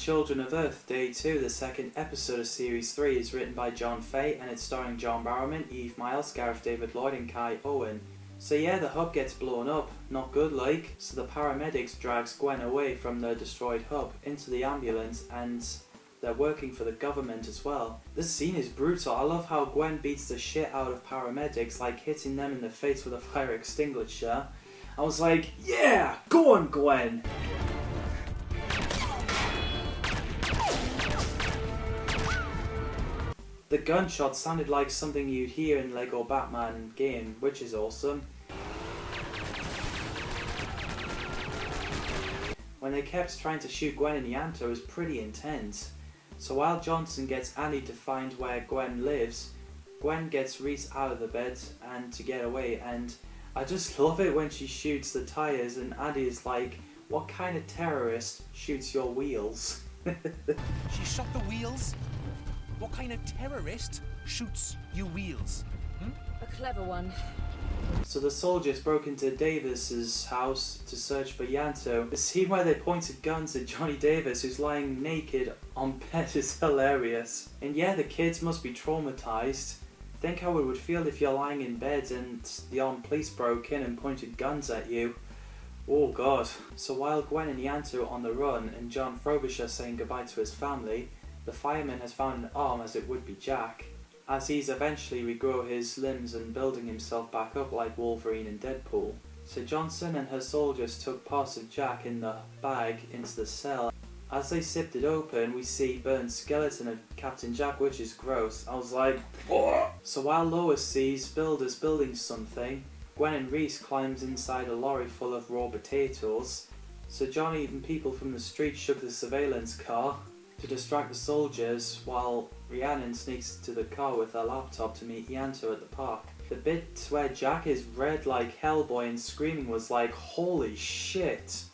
Children of Earth Day 2, the second episode of Series 3, is written by John Fay and it's starring John Barrowman, Eve Miles, Gareth David Lloyd and Kai Owen. So yeah, the hub gets blown up, not good like, so the paramedics drags Gwen away from the destroyed hub into the ambulance and they're working for the government as well. This scene is brutal. I love how Gwen beats the shit out of paramedics, like hitting them in the face with a fire extinguisher. I was like, yeah, go on Gwen! The gunshot sounded like something you'd hear in Lego Batman game, which is awesome. When they kept trying to shoot Gwen and Ianto, it was pretty intense. So while Johnson gets Andy to find where Gwen lives, Gwen gets Reese out of the bed and to get away, and I just love it when she shoots the tyres and Andy is like, what kind of terrorist shoots your wheels? She shot the wheels? What kind of terrorist shoots you wheels? A clever one. So the soldiers broke into Davis's house to search for Ianto. The scene where they pointed guns at Johnny Davis, who's lying naked on bed, is hilarious. And yeah, the kids must be traumatized. Think how it would feel if you're lying in bed and the armed police broke in and pointed guns at you. Oh god. So while Gwen and Ianto are on the run and John Frobisher saying goodbye to his family, the fireman has found an arm, as it would be Jack, as he's eventually regrow his limbs and building himself back up like Wolverine and Deadpool. So Johnson and her soldiers took parts of Jack in the bag into the cell. As they sipped it open, we see burned skeleton of Captain Jack, which is gross. I was like, oh! So while Lois sees builders building something, Gwen and Reese climbs inside a lorry full of raw potatoes. So Johnny and people from the street shook the surveillance car to distract the soldiers, while Rhiannon sneaks to the car with her laptop to meet Ianto at the park. The bit where Jack is red like Hellboy and screaming was like, holy shit.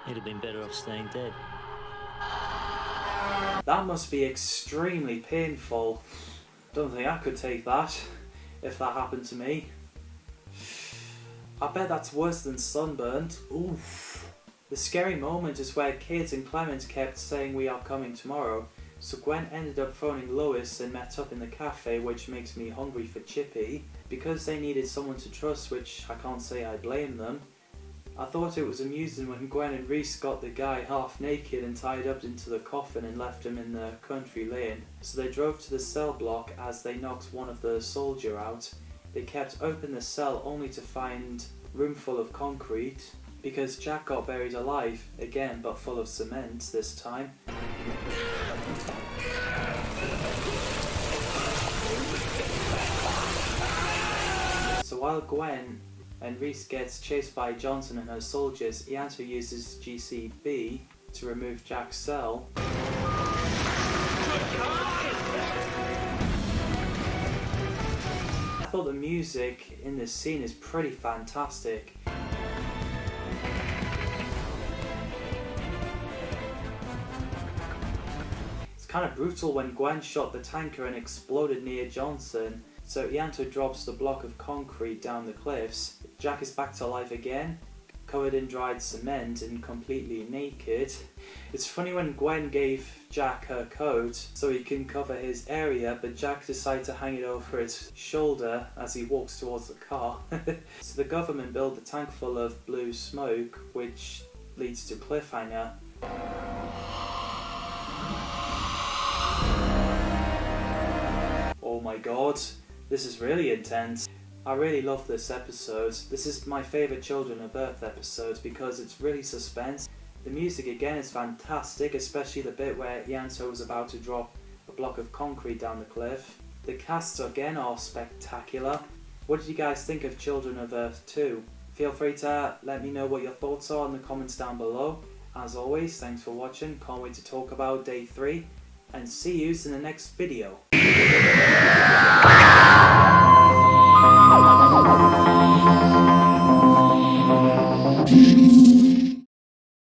He'd have been better off staying dead. That must be extremely painful. Don't think I could take that, if that happened to me. I bet that's worse than sunburned. Oof. The scary moment is where Kate and Clement kept saying we are coming tomorrow, so Gwen ended up phoning Lois and met up in the cafe, which makes me hungry for Chippy, because they needed someone to trust, which I can't say I blame them. I thought it was amusing when Gwen and Reese got the guy half naked and tied up into the coffin and left him in the country lane, so they drove to the cell block as they knocked one of the soldier out. They kept open the cell only to find room full of concrete, because Jack got buried alive, again but full of cement this time. So while Gwen and Reese gets chased by Johnson and her soldiers, Ianto uses GCB to remove Jack's cell. I thought the music in this scene is pretty fantastic. Kind of brutal when Gwen shot the tanker and exploded near Johnson, so Ianto drops the block of concrete down the cliffs. Jack is back to life again, covered in dried cement and completely naked. It's funny when Gwen gave Jack her coat so he can cover his area, but Jack decided to hang it over his shoulder as he walks towards the car. So the government built the tank full of blue smoke, which leads to cliffhanger. Oh my god, this is really intense. I really love this episode. This is my favourite Children of Earth episode because it's really suspense. The music again is fantastic, especially the bit where Ianto was about to drop a block of concrete down the cliff. The casts again are spectacular. What did you guys think of Children of Earth 2? Feel free to let me know what your thoughts are in the comments down below. As always, thanks for watching, can't wait to talk about Day 3, and see you in the next video.